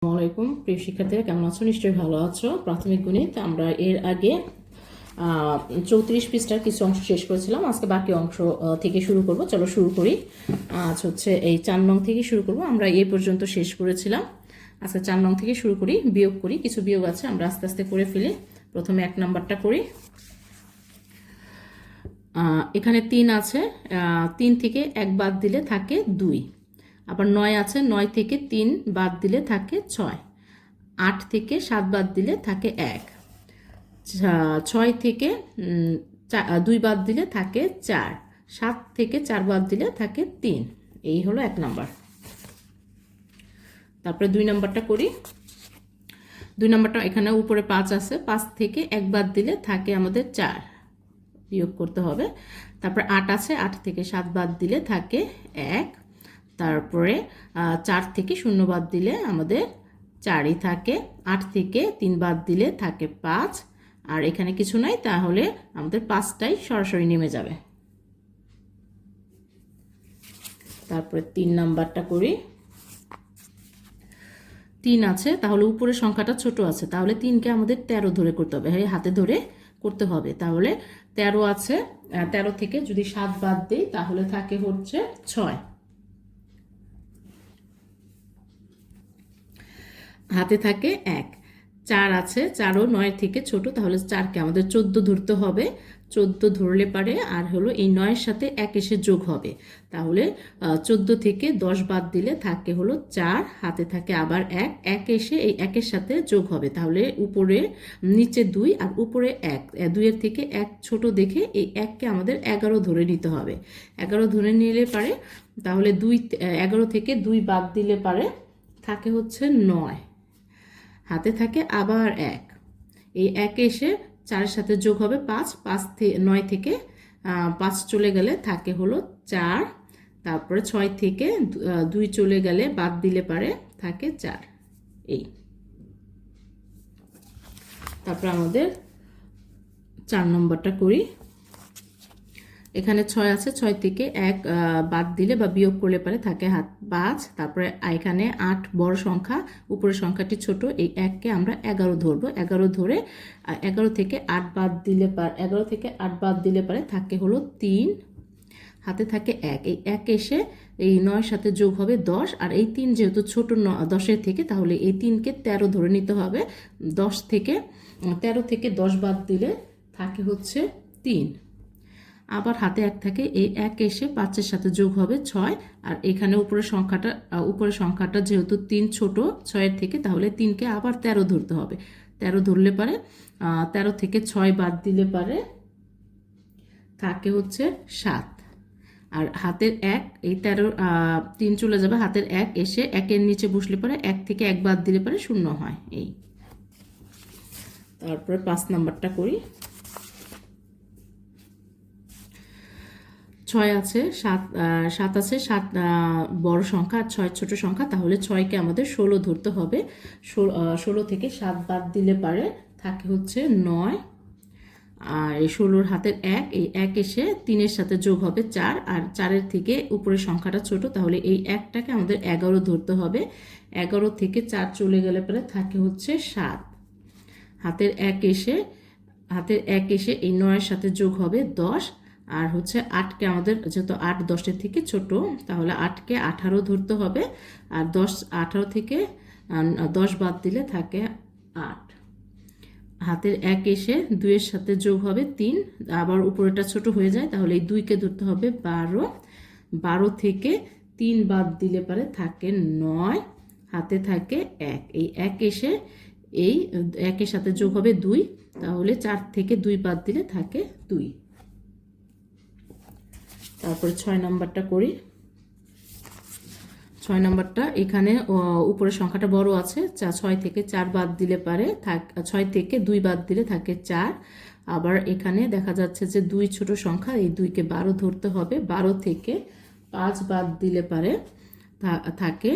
আসসালামু আলাইকুম প্রিয় শিক্ষার্থীরা, কেমন আছো? নিশ্চয়ই ভালো আছো। প্রাথমিক গণিত আমরা এর আগে 34 পৃষ্ঠার কিছু অংশ শেষ করেছিলাম। আজকে বাকি অংশ থেকে শুরু করব। চলো শুরু করি। আজ হচ্ছে এই 4 নং থেকে শুরু করব। আমরা এই পর্যন্ত শেষ করেছিলাম। আজকে 4 নং থেকে শুরু করি, বিয়োগ করি। কিছু বিয়োগ আছে, আমরা আস্তে আস্তে করে ফেলি। প্রথমে 1 নাম্বারটা করি। এখানে 3 আছে, 3 থেকে 1 বাদ দিলে থাকে 2। আবার 9 আছে, 9 থেকে 3 বাদ দিলে থাকে 6। 8 থেকে 7 বাদ দিলে থাকে 1। 6 থেকে 2 বাদ দিলে থাকে 4। 7 থেকে 4 বাদ দিলে থাকে 3। এই হলো 1 নাম্বার। তারপরে 2 নাম্বারটা করি। 2 নাম্বারটা এখানে উপরে 5 আছে, 5 থেকে 1 বাদ দিলে থাকে আমাদের 4, বিয়োগ করতে হবে। তারপরে 8 আছে, 8 থেকে 7 বাদ দিলে থাকে 1। তারপরে 4 থেকে 0 বাদ দিলে আমাদের 4ই থাকে। 8 থেকে 3 বাদ দিলে থাকে 5। আর এখানে কিছু নাই, তাহলে আমাদের 5টাই সরাসরি নেমে যাবে। তারপরে 3 নাম্বারটা করি। 3 আছে, তাহলে উপরের সংখ্যাটা ছোট আছে, তাহলে 3কে আমাদের 13 ধরে করতে হবে, হাতে ধরে করতে হবে। তাহলে 13 আছে, 13 থেকে যদি 7 বাদ দিই তাহলে থাকে হচ্ছে 6। হাতে থাকে 1। 4 আছে, 4ও 9 থেকে ছোট, তাহলে 4কে আমাদের 14 ধরতে হবে। 14 ধরলে পারে, আর হলো এই 9-এর সাথে 1 এসে যোগ হবে। তাহলে 14 থেকে 10 বাদ দিলে থাকে হলো 4। হাতে থাকে আবার 1, 1 এসে এই 1-এর সাথে যোগ হবে। তাহলে উপরে নিচে 2 আর উপরে 1, 2-এর থেকে 1 ছোট দেখে এই 1কে আমাদের 11 ধরে নিতে হবে। 11 ধরে নিলে পারে, তাহলে 11 থেকে 2 বাদ দিলে পারে থাকে হচ্ছে 9। হাতে থাকে আবার 1, এই 1 এসে 4-এর সাথে যোগ হবে 5। 9 থেকে 5 চলে গেলে থাকে হলো 4। তারপরে 6 থেকে 2 চলে গেলে বাদ দিলে পারে থাকে 4। এই তারপর আমাদের 4 নম্বরটা করি। এখানে 6 আছে, 6 থেকে 1 বাদ দিলে বা বিয়োগ করলে পারে থাকে 5। তারপরে এখানে 8 বড় সংখ্যা, উপরের সংখ্যাটি ছোট, এই 1কে আমরা 11 ধরবো। 11 ধরে 11 থেকে 8 বাদ দিলে 11 থেকে 8 বাদ দিলে পারে থাকে হলো 3। হাতে থাকে 1, এই 1 এসে এই 9-এর সাথে যোগ হবে 10। আর এই 3 যেহেতু ছোট 10-এর থেকে, তাহলে এই 3কে 13 ধরে নিতে হবে। 13 থেকে 10 বাদ দিলে থাকে হচ্ছে 3। আবার হাতে 1 থাকে, এই 1 এসে 5-এর সাথে যোগ হবে 6। আর এখানে উপরের সংখ্যাটা যেহেতু 3 ছোট 6-এর থেকে, তাহলে 3কে আবার 13 ধরতে হবে। 13 ধরলে পারে 13 থেকে 6 বাদ দিলে পারে থাকে হচ্ছে 7। আর হাতের 1, এই 3 চলে যাবে, হাতের 1 এসে 1-এর নিচে বসলে পারে 1 থেকে 1 বাদ দিলে পারে 0 হয়। এই তারপরে 5 নাম্বারটা করি। 6 আছে, 7 আছে, 7 বড় সংখ্যা আর 6 ছোট সংখ্যা, তাহলে 6কে আমাদের 16 ধরতে হবে। 16 থেকে 7 বাদ দিলে পারে থাকে হচ্ছে 9। আর এই 16-র হাতের 1, এই 1 এসে 3-এর সাথে যোগ হবে 4। আর 4-এর থেকে উপরের সংখ্যাটা ছোট, তাহলে এই 1টাকে আমাদের 11 ধরতে হবে। 11 থেকে 4 চলে গেলে পরে থাকে হচ্ছে 7। হাতের 1 এসে এই 9-এর সাথে যোগ হবে 10। আর হচ্ছে 8কে আমাদের, যেহেতু 8 10-এর থেকে ছোট, তাহলে 8কে 18 ধরতে হবে। আর 18 থেকে 10 বাদ দিলে থাকে 8। হাতের 1 এসে 2-এর সাথে যোগ হবে 3, আবার উপরেটা ছোট হয়ে যায়, তাহলে এই 2কে ধরতে হবে 12। 12 থেকে 3 বাদ দিলে পারে থাকে 9। হাতে থাকে 1, এই 1 এসে এই 1-এর সাথে যোগ হবে 2, তাহলে 4 থেকে 2 বাদ দিলে থাকে 2। তারপরে 6 নাম্বারটা করি। 6 নাম্বারটা এখানে উপরের সংখ্যাটা বড় আছে, 6 থেকে 4 বাদ দিলে পারে 6 থেকে 2 বাদ দিলে থাকে 4। আবার এখানে দেখা যাচ্ছে যে 2 ছোট সংখ্যা, এই 2কে 12 ধরতে হবে। 12 থেকে 5 বাদ দিলে পারে থাকে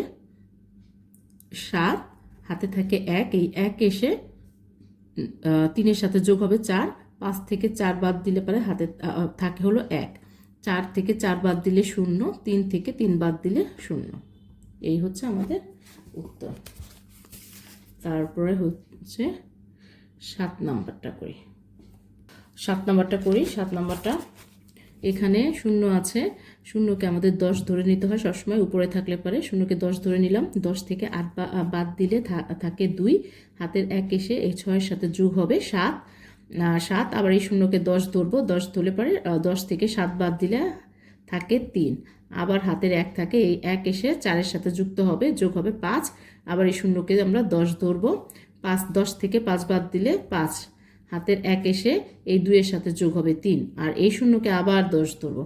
7। হাতে থাকে 1, এই 1 এসে 3-এর সাথে যোগ হবে 4। 5 থেকে 4 বাদ দিলে পারে হাতে থাকে হলো 1। 4 থেকে 4 বাদ দিলে 0, 3 থেকে 3 বাদ দিলে 0। এই হচ্ছে আমাদের উত্তর। তারপরে হচ্ছে 7 নাম্বারটা করি। 7 নাম্বারটা করি। 7 নাম্বারটা এখানে শূন্য আছে, শূন্যকে আমাদের 10 ধরে নিতে হয় সবসময়, উপরে থাকলে পরে শূন্যকে 10 ধরে নিলাম। 10 থেকে 8 বাদ দিলে থাকে 2, হাতের 1 এসে এই 6-এর সাথে যোগ হবে 7। 7 আবার এই শূন্যকে 10 ধরবো, 10 ধরলে পরে 10 থেকে 7 বাদ দিলে থাকে 3, আবার হাতের 1 থাকে, এই 1 এসে 4-এর সাথে যুক্ত হবে, যোগ হবে 5। আবার এই শূন্যকে আমরা 10 ধরবো, 10 থেকে 5 বাদ দিলে 5, হাতের 1 এসে এই 2-এর সাথে যোগ হবে 3, আর এই শূন্যকে আবার 10 ধরবো,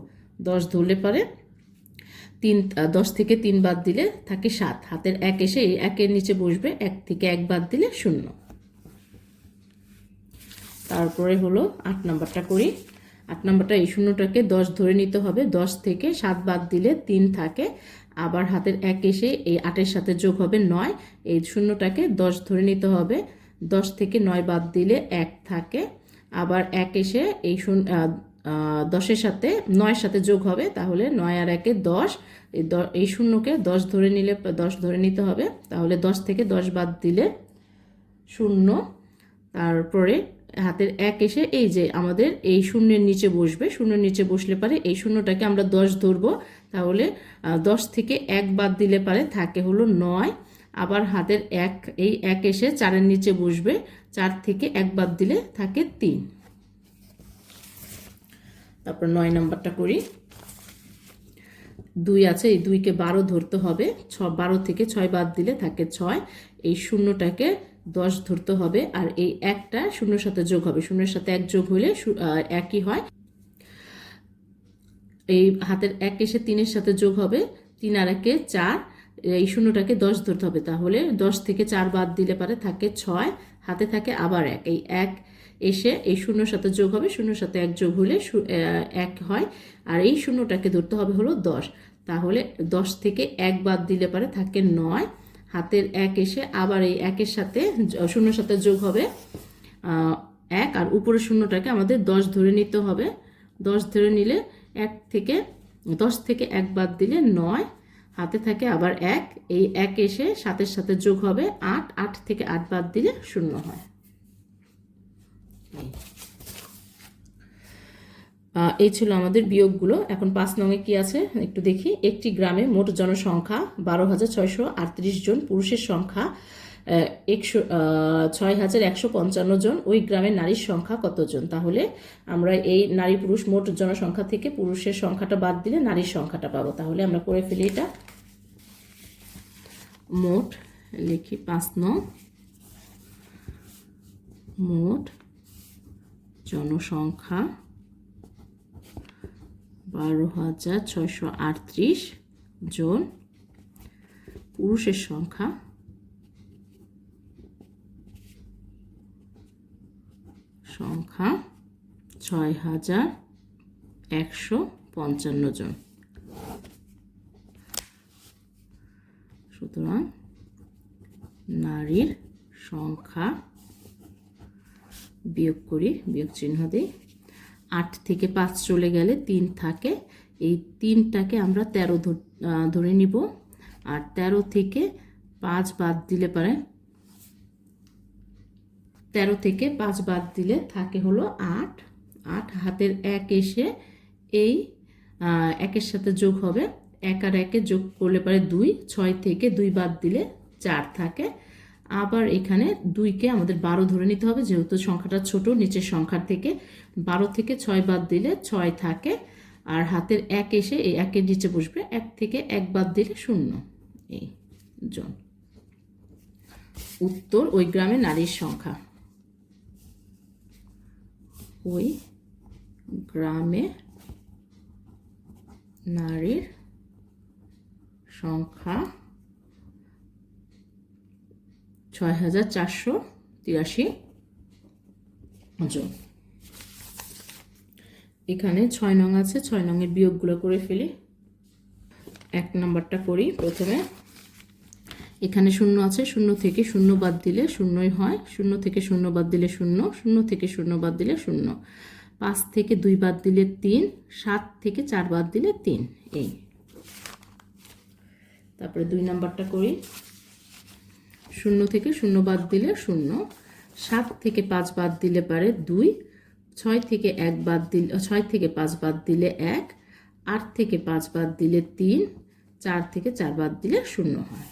10 ধরলে পরে 10 থেকে 3 বাদ দিলে থাকে 7, হাতের 1 এসে এই 1-এর নিচে বসবে, 1 থেকে 1 বাদ দিলে 0। তারপরে হলো 8 নাম্বারটা করি। 8 নাম্বারটা এই শূন্যটাকে 10 ধরে নিতে হবে, 10 থেকে 7 বাদ দিলে 3 থাকে, আবার হাতের 1 এসে এই 8-এর সাথে যোগ হবে 9, এই শূন্যটাকে 10 ধরে নিতে হবে, 10 থেকে 9 বাদ দিলে 1 থাকে, আবার 1 এসে এই 10-এর সাথে 9-এর সাথে যোগ হবে, তাহলে 9 আর 1-এ 10, এই শূন্যকে 10 ধরে নিলে 10 ধরে নিতে হবে, তাহলে 10 থেকে 10 বাদ দিলে 0। তারপরে হাতের 1 এসে এই যে আমাদের এই শূন্যের নিচে বসবে, শূন্যের নিচে বসলে পারে এই শূন্যটাকে আমরা 10 ধরবো, তাহলে 10 থেকে 1 বাদ দিলে পারে থাকে হলো 9, আবার হাতের 1 এই 1 এসে 4-এর নিচে বসবে, 4 থেকে 1 বাদ দিলে থাকে 3। তারপর 9 নাম্বারটা করি। 2 আছে, এই 2কে 12 ধরতে হবে, 12 থেকে 6 বাদ দিলে থাকে 6, এই শূন্যটাকে 10 ধরতে হবে, আর এই 1টা শূন্যের সাথে যোগ হবে, শূন্যের সাথে 1 যোগ হলে একই হয়, এই হাতের 1 এসে 3-এর সাথে যোগ হবে, 3 আর 1-এ 4, এই শূন্যটাকে 10 ধরতে হবে, তাহলে 10 থেকে 4 বাদ দিলে পারে থাকে 6, হাতে থাকে আবার 1, এই 1 এসে এই শূন্যর সাথে যোগ হবে, শূন্যর সাথে 1 যোগ হলে 1 হয়, আর এই শূন্যটাকে ধরতে হবে হলো 10, তাহলে 10 থেকে 1 বাদ দিলে পারে থাকে 9, হাতের 1 এসে আবার এই 1-এর সাথে শূন্যর সাথে যোগ হবে 1, আর উপরের শূন্যটাকে আমাদের 10 ধরে নিতে হবে, 10 ধরে নিলে 10 থেকে 1 বাদ দিলে 9, হাতে থাকে আবার 1, এই 1 এসে 7-এর সাথে যোগ হবে 8, 8 থেকে 8 বাদ দিলে 0 হয়। এই ছিল আমাদের বিয়োগগুলো। এখন 5 নঙে কি আছে একটু দেখি। একটি গ্রামে মোট জনসংখ্যা 12,638 জন, পুরুষের সংখ্যা 6,155 জন, ওই গ্রামের নারীর সংখ্যা কতজন? তাহলে আমরা এই নারী পুরুষ মোট জনসংখ্যা থেকে পুরুষের সংখ্যাটা বাদ দিলে নারীর সংখ্যাটা পাবো। তাহলে আমরা করে ফেলি এটা। মোট লিখি 5 নং, মোট জনসংখ্যা 12,638 জন, পুরুষের সংখ্যা 6,155 জন। সুতরাং নারীর সংখ্যা বিয়োগ করি, বিয়োগ চিহ্ন দিই, 8 থেকে 5 চলে গেলে 3 থাকে, এই 3টাকে আমরা 13 ধরে নিব, আর 13 থেকে 5 বাদ দিলে পারে 13 থেকে 5 বাদ দিলে থাকে হলো 8, 8 হাতের 1 এসে এই 1-এর সাথে যোগ হবে, 1 আর 1-এ যোগ করলে পারে 2, 6 থেকে 2 বাদ দিলে 4 থাকে, আবার এখানে 2কে আমাদের 12 ধরে নিতে হবে, যেহেতু সংখ্যাটা ছোট নিচের সংখ্যার থেকে, 12 থেকে 6 বাদ দিলে 6 থাকে, আর হাতের 1 এসে এই 1-এর নিচে বসবে, 1 থেকে 1 বাদ দিলে 0 এই জন। উত্তর ওই গ্রামে নারীর সংখ্যা, ওই গ্রামে নারীর সংখ্যা 6,483 জন। এখানে 6 নং আছে, 6 নংয়ের বিয়োগগুলো করে ফেলি। 1 নাম্বারটা করি প্রথমে। এখানে 0 আছে, 0 থেকে 0 বাদ দিলে 0ই হয়, 0 থেকে 0 বাদ দিলে 0, 0 থেকে 0 বাদ দিলে 0, 5 থেকে 2 বাদ দিলে 3, 7 থেকে 4 বাদ দিলে 3 এই। তারপরে 2 নাম্বারটা করি। শূন্য থেকে শূন্য বাদ দিলে শূন্য, 7 থেকে 5 বাদ দিলে পারে 2, 6 থেকে 1 বাদ দিলে 6 থেকে 5 বাদ দিলে 1, 8 থেকে 5 বাদ দিলে 3, 4 থেকে 4 বাদ দিলে 0 হয়।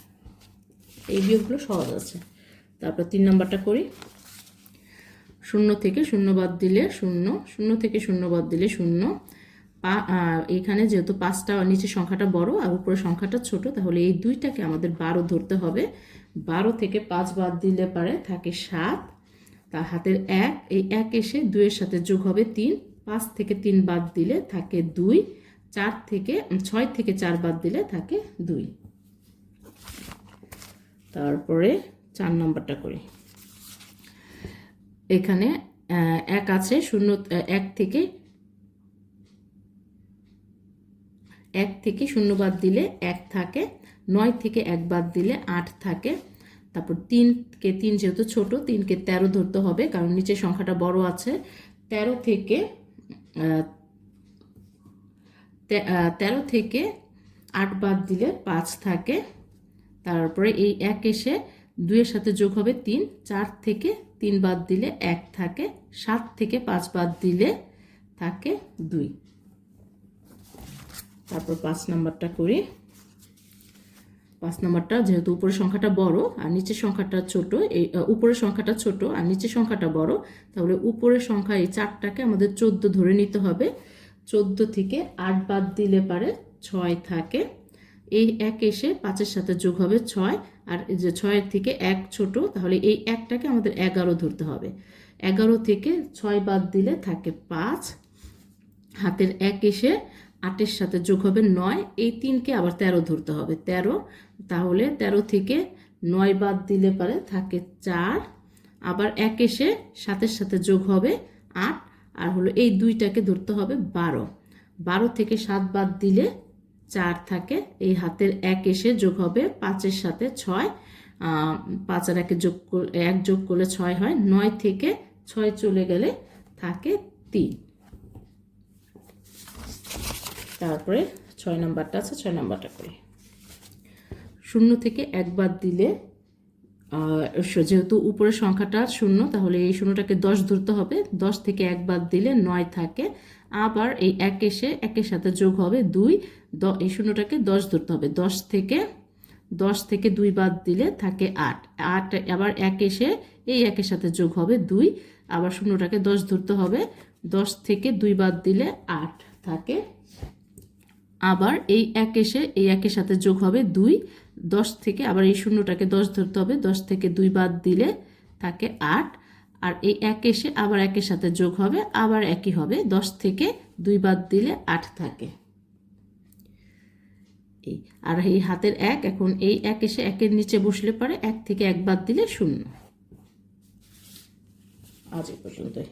এই বিয়োগগুলো সহজ আছে। তারপর 3 নাম্বারটা করি। 0 থেকে 0 বাদ দিলে 0, 0 থেকে 0 বাদ দিলে 0। এখানে যেহেতু 5টা নিচের সংখ্যাটা বড় আর উপরের সংখ্যাটা ছোট, তাহলে এই দুইটাকে আমাদের 12 ধরতে হবে। 12 থেকে 5 বাদ দিলে পারে থাকে 7, তার হাতের 1, এই 1 এসে 2 এর সাথে যোগ হবে 3, 5 থেকে 3 বাদ দিলে থাকে 2, 6 থেকে 4 বাদ দিলে থাকে 2। তারপরে 4 নাম্বারটা করি। এখানে 1 আছে, 1 থেকে 0 বাদ দিলে 1 থাকে, 9 থেকে 1 বাদ দিলে 8 থাকে। তারপর 3কে 3 যেহেতু ছোট, 3কে 13 ধরতে হবে কারণ নিচের সংখ্যাটা বড় আছে। 13 থেকে 8 বাদ দিলে 5 থাকে। তারপরে এই 1 এসে 2 এর সাথে যোগ হবে 3, 4 থেকে 3 বাদ দিলে 1 থাকে, 7 থেকে 5 বাদ দিলে থাকে 2। তারপর 5 নাম্বারটা করি। 5 নাম্বারটা যেহেতু উপরের সংখ্যাটা বড় আর নিচের সংখ্যাটা ছোট, এই উপরের সংখ্যাটা ছোট আর নিচের সংখ্যাটা বড়, তাহলে উপরের সংখ্যা এই 4টাকে আমাদের 14 ধরে নিতে হবে। 14 থেকে 8 বাদ দিলে পারে 6 থাকে। এই 1 এসে 5-এর সাথে যোগ হবে 6, আর এই যে 6 থেকে 1 ছোট, তাহলে এই 1টাকে আমাদের 11 ধরতে হবে। 11 থেকে 6 বাদ দিলে থাকে 5, হাতের 1 এসে 8-এর সাথে যোগ হবে 9, এই 3কে আবার 13 ধরতে হবে, 13। তাহলে 13 থেকে 9 বাদ দিলে পারে থাকে 4, আবার 1 এসে 7-এর সাথে যোগ হবে 8, আর হলো এই 2টাকে ধরতে হবে 12। 12 থেকে 7 বাদ দিলে 4 থাকে, এই হাতের 1 এসে যোগ হবে 5-এর সাথে 6, 5 আর 1 যোগ করলে 6 হয়। 9 থেকে 6 চলে গেলে থাকে 3। তারপরে 6 নাম্বারটা আছে, 6 নাম্বারটা করি। 0 থেকে 1 বাদ দিলে, যেহেতু উপরের সংখ্যাটা 0, তাহলে এই 0টাকে 10 ধরতে হবে। 10 থেকে 1 বাদ দিলে 9 থাকে, আবার এই 1 এসে 1-এর সাথে যোগ হবে 2, এই 0টাকে 10 ধরতে হবে। 10 থেকে 2 বাদ দিলে থাকে 8, আবার 1 এসে এই 1-এর সাথে যোগ হবে 2, আবার 0টাকে 10 ধরতে হবে। 10 থেকে 2 বাদ দিলে 8 থাকে, আবার এই 1 এসে এই 1-এর সাথে যোগ হবে 2, 10 থেকে আবার এই 0টাকে 10 ধরতে হবে। 10 থেকে 2 বাদ দিলে থাকে 8, আর এই 1 এসে আবার 1-এর সাথে যোগ হবে, আবার একই হবে। 10 থেকে 2 বাদ দিলে 8 থাকে। আর এই হাতের 1, এখন এই 1 এসে 1-এর নিচে বসলে পারে 1 থেকে 1 বাদ দিলে 0। আজ এই পর্যন্তই।